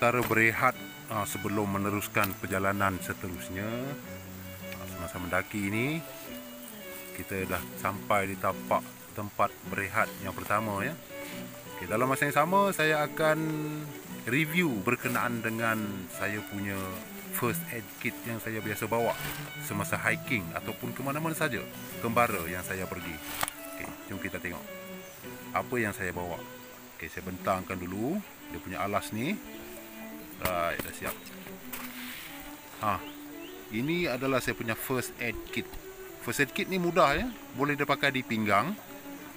cara berehat sebelum meneruskan perjalanan seterusnya. Semasa mendaki ini kita dah sampai di tapak tempat berehat yang pertama ya. Okay, dalam masa yang sama saya akan review berkenaan dengan saya punya first aid kit yang saya biasa bawa semasa hiking ataupun ke mana-mana saja kembara yang saya pergi. Okay, jom kita tengok apa yang saya bawa. Okay, saya bentangkan dulu dia punya alas ni. Right, dah siap. Ini adalah saya punya first aid kit. First aid kit ni mudah ya, boleh dipakai di pinggang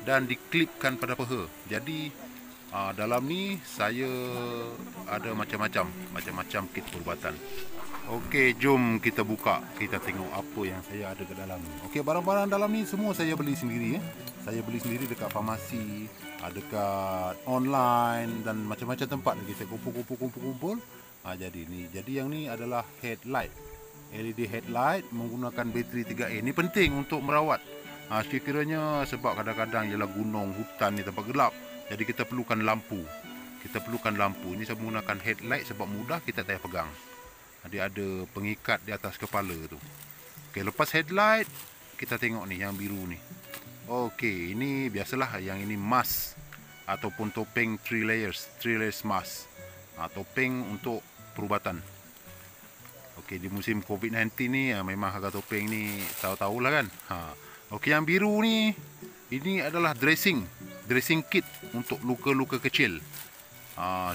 dan diklipkan pada paha. Jadi dalam ni saya ada macam-macam kit perubatan. Okey, jom kita buka, kita tengok apa yang saya ada ke dalam ni. Okey, barang-barang dalam ni semua saya beli sendiri ya. Saya beli sendiri dekat farmasi, dekat online dan macam-macam tempat lagi. Saya kumpul. Jadi yang ni adalah headlight. LED headlight menggunakan bateri 3A. Ini penting untuk merawat. Sekiranya sebab kadang-kadang ialah gunung, hutan ni tempat gelap. Jadi kita perlukan lampu. Ini saya menggunakan headlight sebab mudah kita tak payah pegang. Dia ada pengikat di atas kepala tu. Okey, lepas headlight kita tengok ni yang biru ni. Okey, ini biasalah yang ini mask ataupun topeng 3 layers mask. Topeng untuk perubatan. Okey, di musim COVID-19 ni memang harga topeng ni tahu-tahulah kan. Okey, yang biru ni ini adalah dressing kit untuk luka-luka kecil.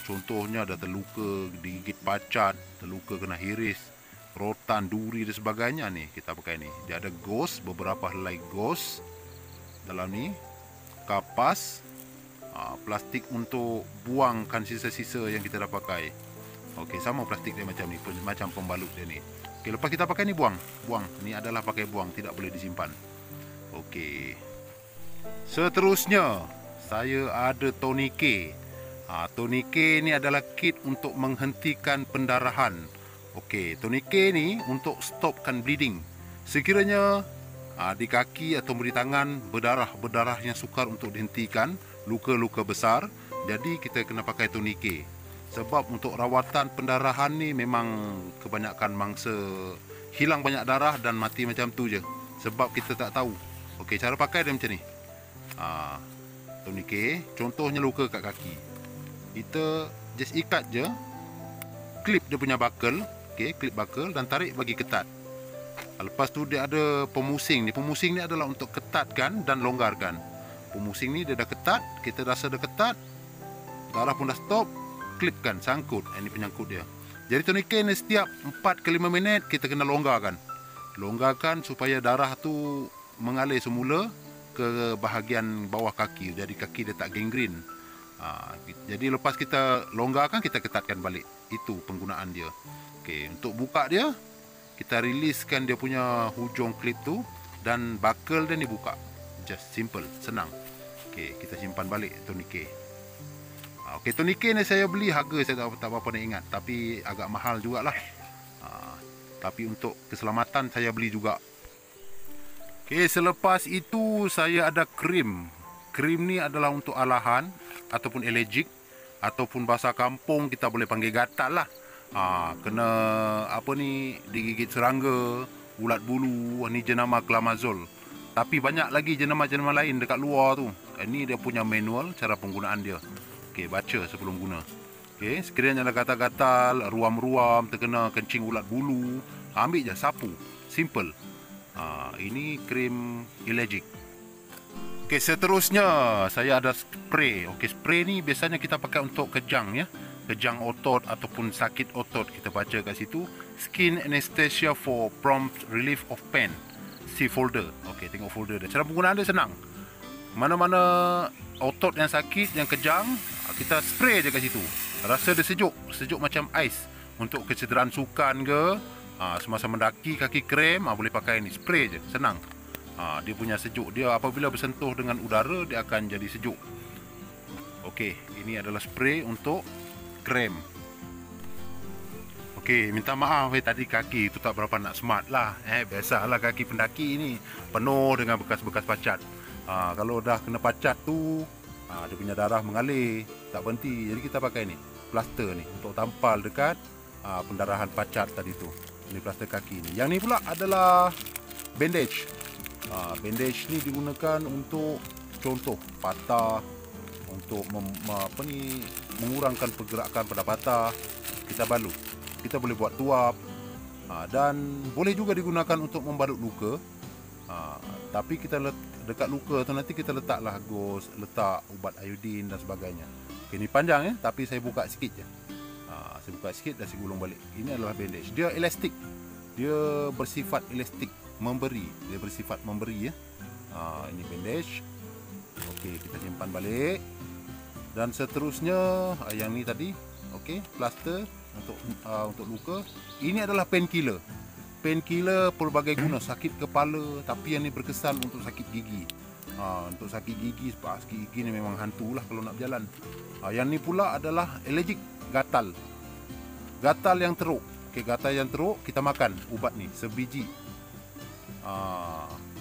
Contohnya ada terluka digigit pacat, terluka kena hiris, rotan, duri dan sebagainya ni kita pakai ni. Dia ada gauze, beberapa helai gauze dalam ni, kapas, plastik untuk buangkan sisa-sisa yang kita dah pakai. Okey, sama plastik dia macam ni, macam pembalut dia ni. Okey, lepas kita pakai ni buang. Ni adalah pakai buang, tidak boleh disimpan. Okey. Seterusnya, saya ada tourniquet. Tourniquet ni adalah kit untuk menghentikan pendarahan. Okey, tourniquet ni untuk stopkan bleeding. Sekiranya di kaki atau di tangan berdarah yang sukar untuk dihentikan, luka-luka besar, jadi kita kena pakai tourniquet. Sebab untuk rawatan pendarahan ni memang kebanyakan mangsa hilang banyak darah dan mati macam tu je. Sebab kita tak tahu. Okey, cara pakai dia macam ni. Tourniquet, contohnya luka kat kaki. Kita just ikat je, clip dia punya buckle, clip buckle dan tarik bagi ketat. Lepas tu dia ada pemusing ni. Pemusing ni adalah untuk ketatkan dan longgarkan. Pemusing ni dia dah ketat, kita rasa dah ketat, darah pun dah stop, klipkan, sangkut. Ini penyangkut dia. Jadi tourniquet ni setiap 4 ke 5 minit kita kena longgarkan. Longgarkan supaya darah tu mengalir semula ke bahagian bawah kaki. Jadi kaki dia tak gangren. Jadi lepas kita longgarkan, kita ketatkan balik. Itu penggunaan dia. Okey, untuk buka dia, kita riliskan dia punya hujung klip tu dan buckle dia ni buka. Just simple, senang. Okey, kita simpan balik tourniquet. Okey, tourniquet ni saya beli harga saya tak berapa nak ingat, tapi agak mahal jugalah. Tapi untuk keselamatan saya beli juga. Okey, selepas itu saya ada krim. Krim ni adalah untuk alahan ataupun alergik ataupun bahasa kampung kita boleh panggil gatal lah. Kena digigit serangga, ulat bulu, ni jenama Clamazole. Tapi banyak lagi jenama-jenama lain dekat luar tu. Ini dia punya manual cara penggunaan dia. Okey, baca sebelum guna. Okey, sekiranya ada gatal-gatal, ruam-ruam, terkena kencing ulat bulu, ambil je sapu. Simple. Ini krim alergik. Okey, seterusnya saya ada spray. Okey, spray ni biasanya kita pakai untuk kejang ya. Kejang otot ataupun sakit otot. Kita baca kat situ, skin anesthesia for prompt relief of pain. See folder. Okey, tengok folder dia. Cara penggunaan dia senang. Mana-mana otot yang sakit, yang kejang, kita spray je kat situ. Rasa dia sejuk macam ais. Untuk kecederaan sukan ke, semasa mendaki kaki krem, boleh pakai ni, spray je, senang. Dia punya sejuk dia apabila bersentuh dengan udara dia akan jadi sejuk. Okey, ini adalah spray untuk krem. Okey, minta maaf tadi kaki tu tak berapa nak smart lah. Biasalah kaki pendaki ni penuh dengan bekas-bekas pacat. Kalau dah kena pacat tu, dia punya darah mengalir, tak berhenti. Jadi kita pakai ni. plaster ni untuk tampal dekat pendarahan pacat tadi tu. Ini plaster kaki ni. Yang ni pula adalah bandage. Bandage ni digunakan untuk contoh patah, untuk mengurangkan pergerakan pada patah. Kita balut. Kita boleh buat tuap. Dan boleh juga digunakan untuk membalut luka. Tapi kita dekat luka tu nanti kita letaklah gos, letak ubat iodin dan sebagainya. Okay, ini panjang ya, tapi saya buka sikit je. Saya buka sikit dan saya gulung balik. Ini adalah bandage. Dia elastik. Dia bersifat elastik, memberi. Dia bersifat memberi ya. Ini bandage. Okey, kita simpan balik. Dan seterusnya yang ni tadi, okey, plaster untuk luka. Ini adalah painkiller. Painkiller pelbagai guna, sakit kepala, tapi yang ni berkesan untuk sakit gigi. Untuk sakit gigi, sebab sakit gigi ni memang hantu lah kalau nak berjalan. Yang ni pula adalah allergic, gatal. Gatal yang teruk. Okay, gatal yang teruk, kita makan ubat ni sebiji.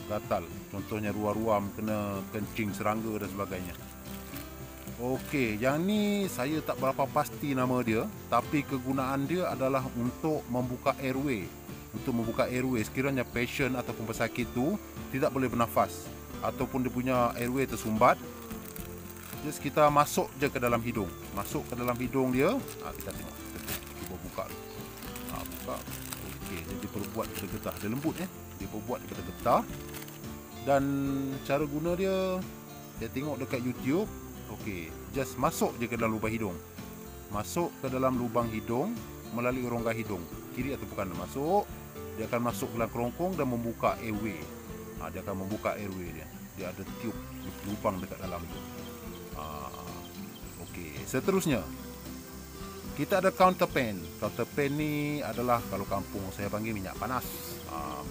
Gatal, contohnya ruam-ruam, kena kencing, serangga dan sebagainya. Okey, yang ni saya tak berapa pasti nama dia, tapi kegunaan dia adalah untuk membuka airway. Untuk membuka airway, sekiranya patient ataupun pesakit tu tidak boleh bernafas ataupun dia punya airway tersumbat, just kita masuk je ke dalam hidung. Masuk ke dalam hidung dia, kita tengok. Kita buka dulu. Buka. Okey, dia perbuat kita getah. Dia lembut ya. Dia perbuat kita getah. Dan cara guna dia, saya tengok dekat YouTube. Okey, just masuk je ke dalam lubang hidung. Masuk ke dalam lubang hidung melalui rongga hidung. Kiri atau kanan masuk. Dia akan masuk ke dalam kerongkong dan membuka airway. Dia akan membuka airway dia. Dia ada tiup lubang dekat dalam tu. Okey, seterusnya kita ada counter pain. Counter pain ni adalah kalau kampung saya panggil minyak panas.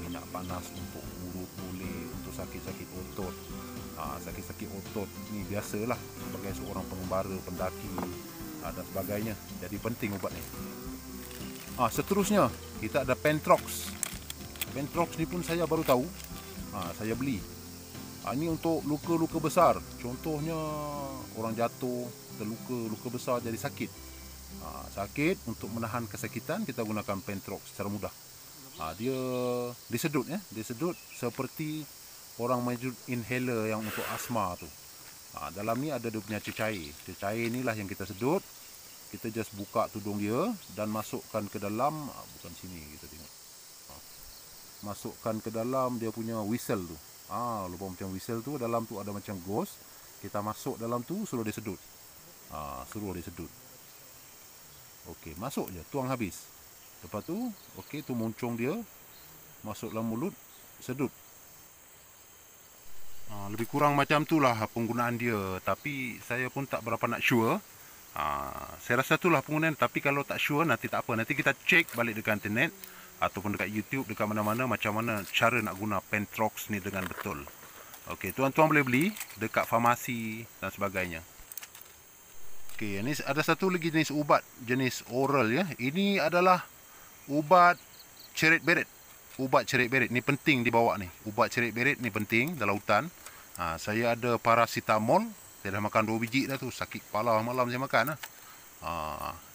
Minyak panas untuk urut boleh, untuk sakit-sakit otot. Sakit-sakit otot ni biasalah sebagai seorang pengembara, pendaki dan sebagainya. Jadi penting ubat ni. Seterusnya kita ada Penthrox. Penthrox ni pun saya baru tahu. Saya beli. Ini untuk luka-luka besar. Contohnya orang jatuh, terluka, luka besar jadi sakit. Sakit, untuk menahan kesakitan kita gunakan Penthrox secara mudah. Dia disedut ya, disedut seperti orang main inhaler yang untuk asma tu. Dalam ni ada dia punya cecair. Cecair inilah yang kita sedut. Kita just buka tudung dia dan masukkan ke dalam, bukan sini kita tengok. Masukkan ke dalam dia punya whistle tu. Lubang macam whistle tu, dalam tu ada macam ghost. Kita masuk dalam tu, suruh dia sedut. Suruh dia sedut. Okey, masuk je, tuang habis. Lepas tu, okey, tu muncung dia, masuk dalam mulut, sedut. Lebih kurang macam tu lah penggunaan dia. Tapi saya pun tak berapa nak sure. Saya rasa itulah penggunaan. Tapi kalau tak sure, nanti tak apa. Nanti kita cek balik dekat internet ataupun dekat YouTube, dekat mana-mana, macam mana cara nak guna Penthrox ni dengan betul. Okey, tuan-tuan boleh beli dekat farmasi dan sebagainya. Okey, ini ada satu lagi jenis ubat, jenis oral ya. Ini adalah ubat cerit beret. Ubat cerit beret ni penting dibawa ni. Ubat cerit beret ni penting dalam hutan. Saya ada paracetamol. Saya dah makan 2 biji dah tu. Sakit kepala malam saya makan lah.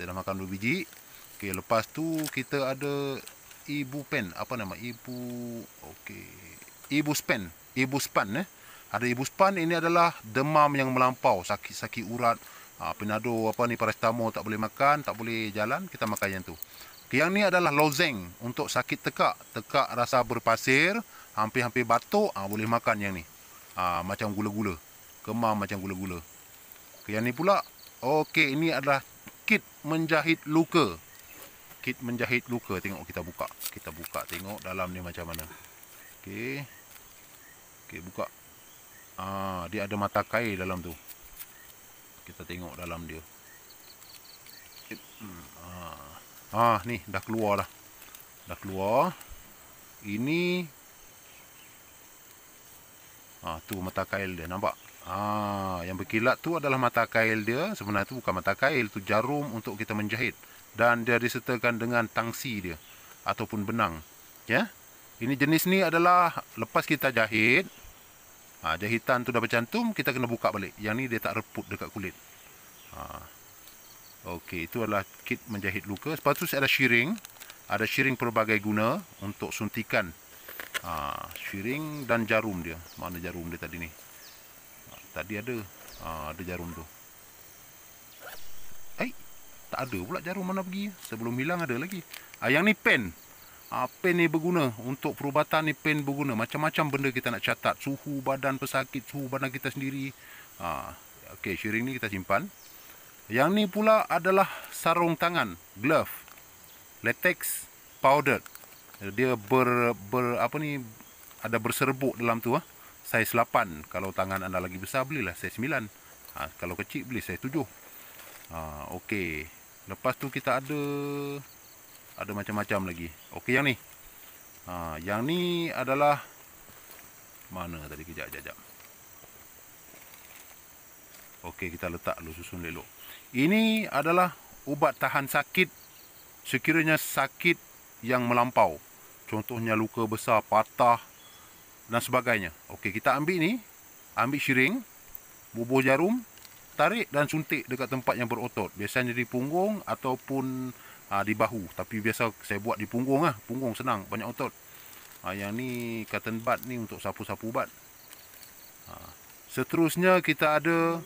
Saya dah makan 2 biji. Okey, lepas tu kita ada Ibupen. Apa nama? Ibuspan. Ibuspan Ada Ibuspan, ini adalah demam yang melampau, sakit-sakit urat. Penado paracetamol tak boleh makan, tak boleh jalan, kita makan yang tu. Yang ni adalah lozeng untuk sakit tekak. Tekak rasa berpasir, hampir-hampir batuk, boleh makan yang ni. Macam gula-gula. Kemam macam gula-gula. Yang ni pula, okey, ini adalah kit menjahit luka. Kit menjahit luka. Tengok kita buka. Kita buka tengok dalam ni macam mana. Okey. Okey, buka. Dia ada mata kail dalam tu. Kita tengok dalam dia. Ni dah keluar dah. Dah keluar. Ini tu mata kail dia, nampak? Yang berkilat tu adalah mata kail dia. Sebenarnya tu bukan mata kail, tu jarum untuk kita menjahit. Dan dia disertakan dengan tangsi dia ataupun benang. Ya. Ini jenis ni adalah lepas kita jahit, jahitan tu dah bercantum, kita kena buka balik. Yang ni dia tak reput dekat kulit. Okey, itu adalah kit menjahit luka. Lepas tu ada syring. Ada syring pelbagai guna untuk suntikan. Syring dan jarum dia. Mana jarum dia tadi ni? Tadi ada. Ada jarum tu. Tak ada pula jarum, mana pergi? Sebelum hilang ada lagi. Yang ni pen. Pen ni berguna. Untuk perubatan ni pen berguna. Macam-macam benda kita nak catat. Suhu badan pesakit, suhu badan kita sendiri. Okey, syring ni kita simpan. Yang ni pula adalah sarung tangan, glove. Latex powder. Dia ada berserbuk dalam tu. Saiz 8. Kalau tangan anda lagi besar, belilah saiz 9. Kalau kecil, beli saiz 7. Okey. Lepas tu kita ada macam-macam lagi. Okey, yang ni. Yang ni adalah mana tadi, kejap. Okey, kita letak dulu, susun elok. Ini adalah ubat tahan sakit sekiranya sakit yang melampau. Contohnya luka besar, patah dan sebagainya. Okey, kita ambil ni, ambil syring, bubuh jarum, tarik dan suntik dekat tempat yang berotot. Biasanya di punggung ataupun di bahu. Tapi biasa saya buat di punggung lah. Punggung senang, banyak otot. Yang ni cotton bud ni untuk sapu-sapu ubat. Seterusnya kita ada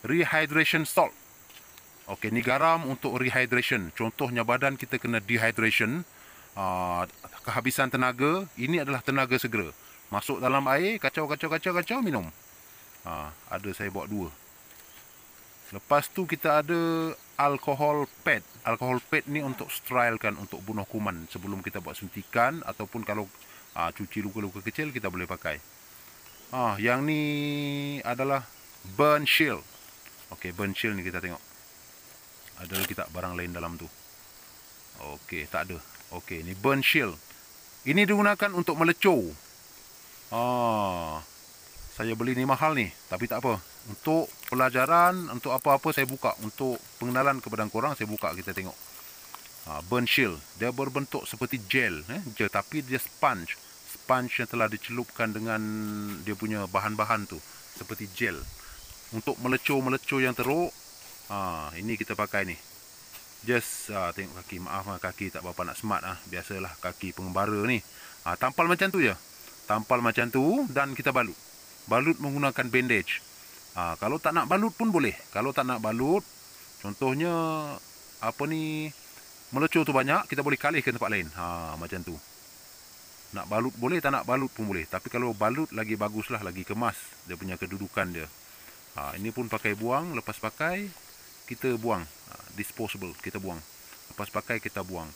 rehydration salt. Okey, ni garam untuk rehydration. Contohnya badan kita kena dehydration, kehabisan tenaga. Ini adalah tenaga segera. Masuk dalam air, kacau, minum. Ada saya bawa 2. Lepas tu kita ada alcohol pad. Alcohol pad ni untuk sterilkan, untuk bunuh kuman sebelum kita buat suntikan, ataupun kalau cuci luka-luka kecil kita boleh pakai. Yang ni adalah burn shield. Okey, burn shield ni kita tengok. Ada lagi tak barang lain dalam tu? Okey, tak ada. Okey, ni burn shield. Ini digunakan untuk melecur. Saya beli ni mahal ni, tapi tak apa. Untuk pelajaran, untuk apa-apa saya buka. Untuk pengenalan kepada korang saya buka, kita tengok. Burn shield. Dia berbentuk seperti gel, gel, tapi dia sponge. Sponge yang telah dicelupkan dengan dia punya bahan-bahan tu, seperti gel. Untuk melecur yang teruk. Ini kita pakai ni. Just tengok kaki. Maaf kaki tak berapa nak smart. Biasalah kaki pengembara ni. Tampal macam tu je. Tampal macam tu dan kita balut. Balut menggunakan bandage. Kalau tak nak balut pun boleh. Kalau tak nak balut, contohnya melecur tu banyak, kita boleh kalih ke tempat lain. Macam tu. Nak balut boleh, tak nak balut pun boleh. Tapi kalau balut lagi baguslah, lagi kemas dia punya kedudukan dia. Ini pun pakai buang, lepas pakai kita buang. Disposable, kita buang. Lepas pakai kita buang.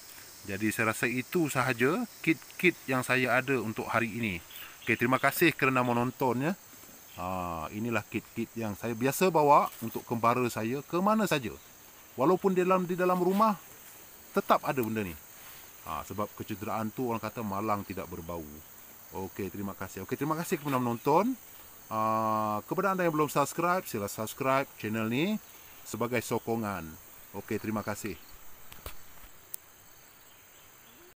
Jadi saya rasa itu sahaja kit-kit yang saya ada untuk hari ini. Okey, terima kasih kerana menonton ya. Inilah kit-kit yang saya biasa bawa untuk kembara saya ke mana saja. Walaupun di dalam rumah tetap ada benda ni. Sebab kecederaan tu orang kata malang tidak berbau. Okey, terima kasih. Okey, terima kasih kerana menonton. Kepada anda yang belum subscribe, sila subscribe channel ni sebagai sokongan. Okey, terima kasih.